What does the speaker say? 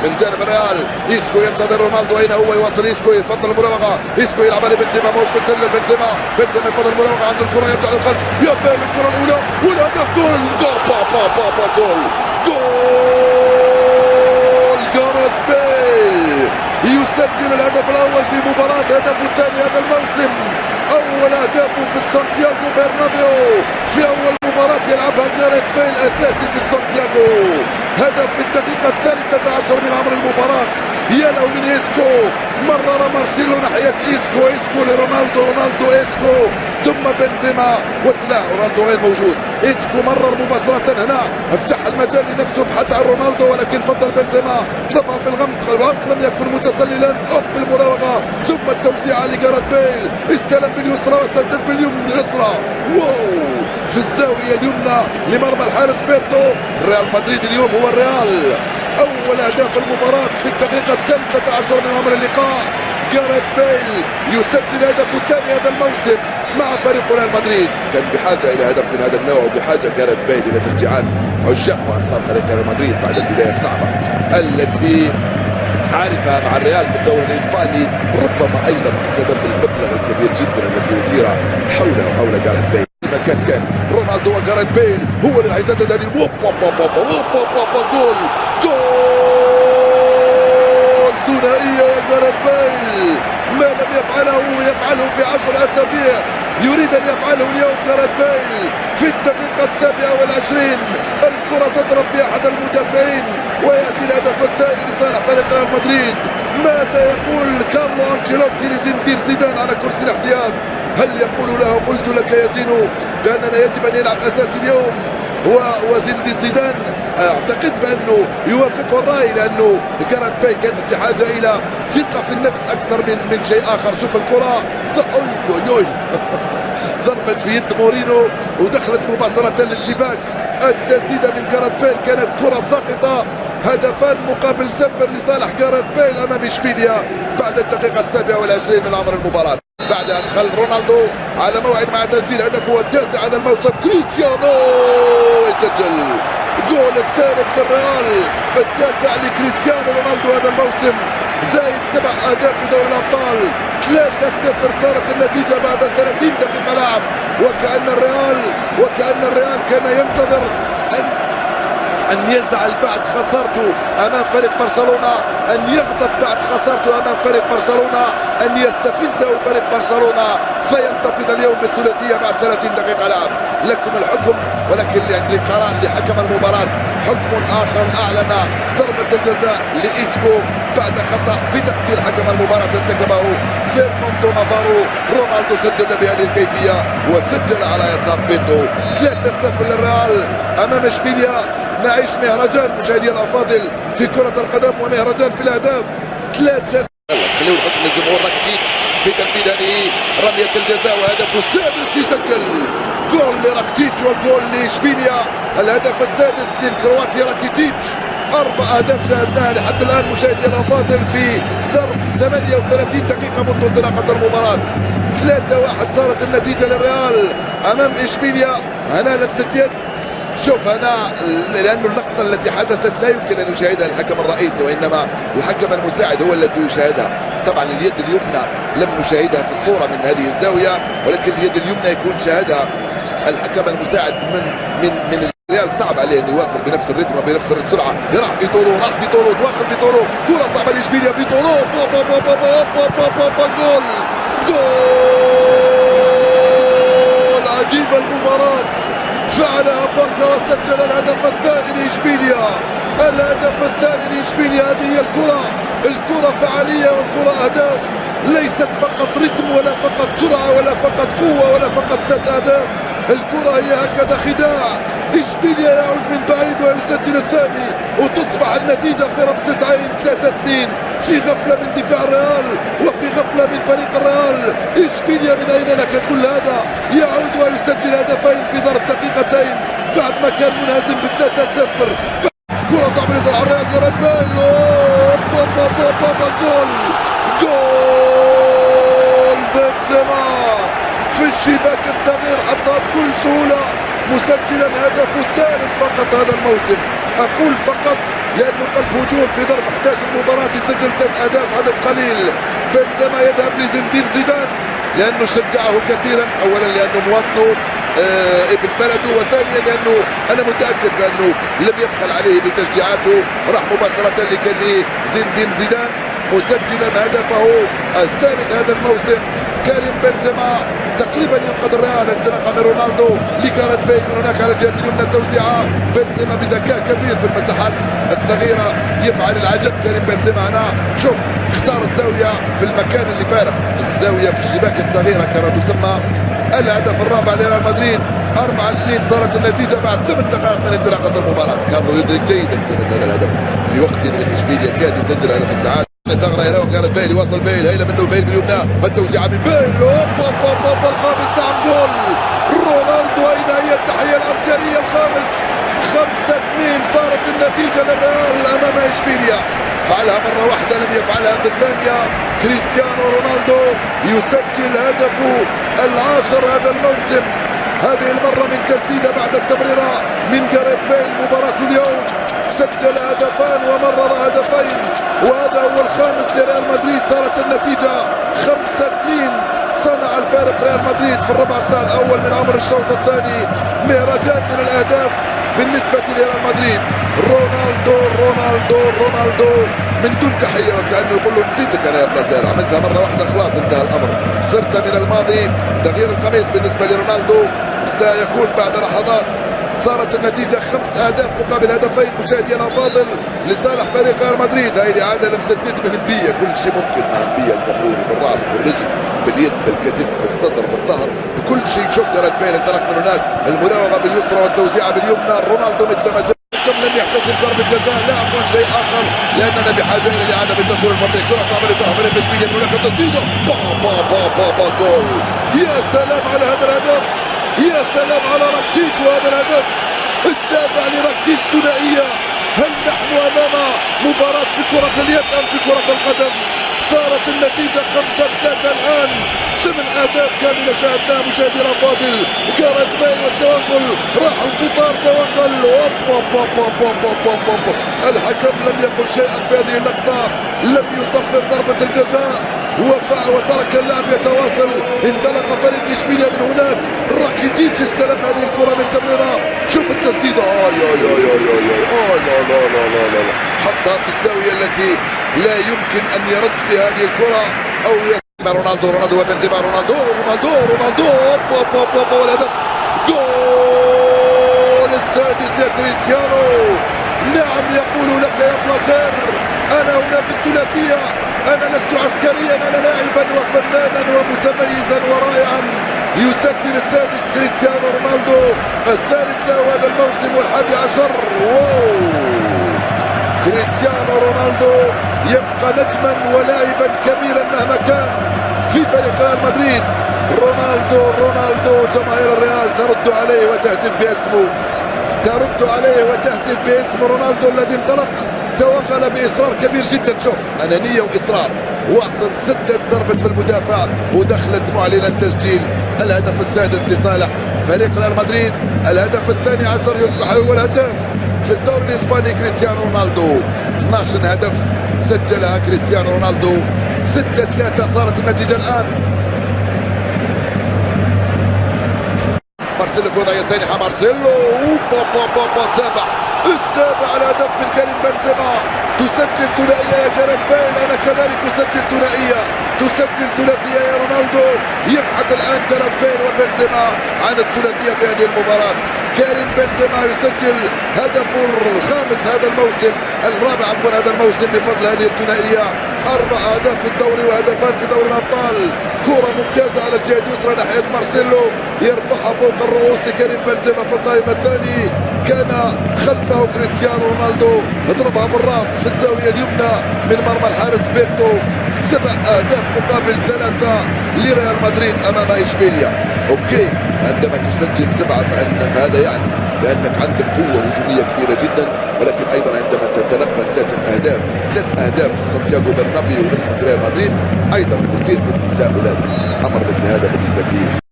من جانب الريال. إسكو ينتظر رونالدو، أين هو؟ يواصل إسكو، يفضل المراوغة. إسكو يلعب على بنزيما، ماهوش بتسلل بنزيما يفضل المراوغة عند الكرة، يرجع للخلف، يا بال الكرة الأولى والهدف. جول جول جول جول جاريث بيل يسجل الهدف الأول في مباراة، هدفه الثاني هذا الموسم، أول أهدافه في السانتياغو برنابيو في أول مباراة يلعبها جاريث بيل أساسي في السانتياغو. هدف في الدقيقة 13 من عمر المباراة. يا له من إسكو، مرر مارسيلو ناحية إسكو لرونالدو، رونالدو إسكو ثم بنزيما، ولا رونالدو غير موجود. إسكو مرر مباشرة هنا، افتح المجال لنفسه، بحث عن رونالدو ولكن فضل بنزيما، طلبها في العمق لم يكن متسللا، بالمراوغة ثم التوزيع لجاريث بيل، استلم باليسرى وسدد باليمنى اليسرى، واو في الزاوية اليمنى لمرمى الحارس بيتو. ريال مدريد اليوم هو الريال، أول أهداف المباراة في الدقيقة 13 من عمر اللقاء. جاريث بيل يسجل هدفه الثاني هذا الموسم مع فريق ريال مدريد. كان بحاجة إلى هدف من هذا النوع، وبحاجة جاريث بيل إلى تشجيعات عشاق وأنصار فريق ريال مدريد بعد البداية الصعبة التي عارفها مع الريال في الدوري الإسباني، ربما أيضا بسبب المبلغ الكبير جدا الذي أثير حوله وحول جاريث بيل. كان رونالدو وجاريث بيل هو اللي هيسدد هذه جول ثنائية. يا جاريث بيل ما لم يفعله في 10 أسابيع يريد أن يفعله اليوم. جاريث بيل في الدقيقة 27 الكرة تضرب في أحد المدافعين ويأتي الهدف الثاني لصالح فريق ريال مدريد. ماذا يقول كارلو أنشيلوتي لزين زيدان على كرسي الاحتياط؟ هل يقول له قلت لك يا زينو بأننا يجب أن يلعب أساسي اليوم؟ وزين زيدان اعتقد بأنه يوافق الرأي، لأنه جاريث بيل كانت في حاجة إلى ثقة في النفس أكثر من شيء آخر. شوف الكرة ضربت في يد مورينو ودخلت مباشرة للشباك. التسديدة من جاريث بيل كانت كرة ساقطة. هدفان مقابل 0 لصالح جاريث بيل أمام إشبيليا بعد الدقيقة 27 من عمر المباراة. بعد أدخل رونالدو على موعد مع تسجيل هدفه التاسع هذا الموسم. كريستيانو يسجل جول الثالث للريال، التاسع لكريستيانو رونالدو هذا الموسم، زايد 7 أهداف في دوري الأبطال. 3-0 صارت النتيجة بعد 30 دقيقة لعب، وكأن الريال كان ينتظر أن يزعل بعد خسارته أمام فريق برشلونة، أن يغضب بعد خسارته أمام فريق برشلونة، أن يستفزه فريق برشلونة فينتفض اليوم بالثلاثية بعد 30 دقيقة لعب. لكم الحكم، ولكن لقرار لحكم المباراة حكم آخر أعلن ضربة الجزاء لإسكو بعد خطأ في تقدير حكم المباراة ارتكبه فرناندو نافارو. رونالدو سدد بهذه الكيفية وسجل على يسار بيتو. 3-0 للريال أمام إشبيليا. نعيش مهرجان مشاهدي الافاضل في كرة القدم ومهرجان في الاهداف. 3 خليوا الحكم للجمهور. راكيتيتش في تنفيذ هذه رمية الجزاء وهدفه السادس يسجل. جول لراكيتيتش وجول لاشبيليا، الهدف السادس للكرواتي راكيتيتش. 4 أهداف شاهدناها لحد الان مشاهدي الافاضل في ظرف 38 دقيقة منذ انطلاقة المباراة. 3-1 صارت النتيجة للريال امام اشبيليا. هنا لمسة يد، شوف هنا لأنه اللقطة التي حدثت لا يمكن أن يشاهدها الحكم الرئيسي وإنما الحكم المساعد هو الذي يشاهدها. طبعا اليد اليمنى لم نشاهدها في الصورة من هذه الزاوية، ولكن اليد اليمنى يكون شاهدها الحكم المساعد من الريال. صعب عليه أن يواصل بنفس الرتم وبنفس السرعة. راح في طولو واخذ في طولو، كرة صعبة لإشبيليا في طولو، جول عجيب. المباراة فعلها بانكا وسجل الهدف الثاني لإشبيليا. الهدف الثاني لإشبيليا. هذه هي الكرة فعالية والكرة أهداف، ليست فقط رتم ولا فقط سرعة ولا فقط قوة ولا فقط 3 أهداف. الكرة هي هكذا خداع. إشبيليا يعود من بعيد ويسجل الثاني وتصبح النتيجة في رمسة عين 3-2 في غفلة من دفاع الريال وفي غفلة من فريق الريال. إشبيليا من أين لك كل هذا؟ يعود ويسجل هدفين في ظرف دقيقتين بعد ما كان منهزم ب3-0. كرة صعبة لصالح الريال. جاريث بيل جول بنزيما في الشباك الصغير، حطها بكل سهولة مسجلا هدفه الثالث فقط هذا الموسم. اقول فقط لانه قلب هجوم في ظرف 11 مباراة يسجل 3 اهداف عدد قليل. بنزيما يذهب لزين الدين زيدان لانه شجعه كثيرا، اولا لانه مواطنه ابن بلده، وثانيا لانه انا متاكد بانه لم يبخل عليه بتشجيعاته، راح مباشره لكان زين الدين زيدان مسجلا هدفه الثالث هذا الموسم. كريم بنزيما تقريبا ينقذ الريال انطلاقا من رونالدو لجاريث بيل من هناك على الجهه اليمنى التوزيعه. بنزيما بذكاء كبير في المساحات الصغيره يفعل العجب. كريم بنزيما هنا شوف اختار الزاويه في المكان اللي فارق، الزاويه في الشباك الصغيره كما تسمى. الهدف الرابع لريال مدريد 4-2 صارت النتيجه بعد 8 دقائق من انطلاقه المباراه. كارلو يدرك جيدا قيمه هذا الهدف في وقت من اشبيليا كاد يسجل هدف التعادل. ثغره يراو جاريث بيل، يوصل بيل، هيله منه بيل باليمنى، التوزيعه من بيل، اوبا الخامس، نعم جول رونالدو. اين هي التحيه العسكريه؟ الخامس. 5-2 صارت النتيجه للريال امام اشبيليا. فعلها مره واحده، لم يفعلها في الثانيه. كريستيانو رونالدو يسجل هدفه العاشر هذا الموسم، هذه المره من تسديده بعد التمريره من جاريث بيل. مباراه اليوم سجل هدفان ومرر هدفين، وهذا هو الخامس لريال مدريد. صارت النتيجة 5-2، صنع الفارق ريال مدريد في الربع ساعة الأول من عمر الشوط الثاني. مهرجان من الأهداف بالنسبة لريال مدريد. رونالدو من دون تحية، وكأنه يقول له نسيتك أنا يا بلاتير، عملتها مرة واحدة خلاص انتهى الأمر، صرت من الماضي. تغيير القميص بالنسبة لرونالدو سيكون بعد لحظات. صارت النتيجة 5 أهداف مقابل هدفين مشاهدينا الأفاضل لصالح فريق ريال مدريد. هاي الإعادة لمستين من انبيا، كل شيء ممكن مع انبيا، الكاميروني بالراس بالرجل باليد بالكتف بالصدر بالظهر بكل شيء. شوف جاريث بيل انطلق من هناك، المراوغة باليسرى والتوزيعة باليمنى. رونالدو مثل ما كم لم يحتسب ضربة جزاء، لا أقول شيء آخر لأننا بحاجة إلى الإعادة بالتصوير المنطقي. كرة صعبة لصالح فريق اشبيليا، من هناك تسديدة جول. يا سلام على هذا الهدف، يا سلام على راكتيش وهذا الهدف السابع لراكتيش، ثنائية. هل نحن أمام مباراة في كرة اليد أم في كرة القدم؟ صارت النتيجة 5-3 الآن. 8 أهداف كاملة شاهدناها مشاهدينا الأفاضل. جاريث بيل والتوغل، راح القطار توغل. الحكم لم يقل شيئا في هذه اللقطة، لم يصفر ضربة الجزاء وترك اللعب يتواصل. انطلق فريق اشبيليا من هناك. راكيتيتش استلم هذه الكرة من تمريرة، شوف التسديدة، لا حطها في الزاوية التي لا يمكن ان يرد في هذه الكرة او رونالدو وبنزيما. رونالدو والهدف، جول السادس يا كريستيانو. نعم يقول لك يا بلاتير انا هنا بالثلاثية، انا لست عسكريا، انا لاعبا وفنانا ومتميزا ورائعا. يسجل السادس كريستيانو رونالدو، الثالث له هذا الموسم وال11. كريستيانو رونالدو يبقى نجما ولاعبا كبيرا مهما كان في فريق ريال مدريد. رونالدو جماهير الريال ترد عليه وتهتف باسم رونالدو الذي انطلق، توغل بإصرار كبير جدا. شوف أنانية وإصرار، واصل، سدد ضربة في المدافع ودخلت معلنا تسجيل الهدف السادس لصالح فريق ريال مدريد. الهدف الثاني عشر يصبح هو الهداف في الدوري الإسباني كريستيانو رونالدو. 12 هدف سجلها كريستيانو رونالدو. 6-3 صارت النتيجة الآن. مارسيلو في وضعية سانحة، مارسيلو السابع الهدف من كريم بنزيما. تسجل ثنائية يا جاريث بيل، أنا كذلك أسجل ثنائية، تسجل ثلاثية يا رونالدو. يبحث الآن جاريث بيل وبنزيما عن الثلاثية في هذه المباراة. كريم بنزيما يسجل هدفه الخامس هذا الموسم، الرابع عفوا هذا الموسم بفضل هذه الثنائية. 4 أهداف في الدوري وهدفان في دوري الأبطال. كرة ممتازة على الجهة اليسرى ناحية مارسيلو، يرفعها فوق الرؤوس لكريم بنزيما في القائمة الثاني. كان خلفه كريستيانو رونالدو، اضربها بالراس في الزاوية اليمنى من مرمى الحارس بيتو. 7 أهداف مقابل 3 لريال مدريد أمام إشبيليا. أوكي، عندما تسجل 7 فهذا يعني بأنك عندك قوة هجومية كبيرة جدا، ولكن أيضا عندما تتلقى 3 أهداف في سانتياغو برنابيو واسمك ريال مدريد أيضا مثير للتساؤلات. أمر مثل هذا بالنسبة لي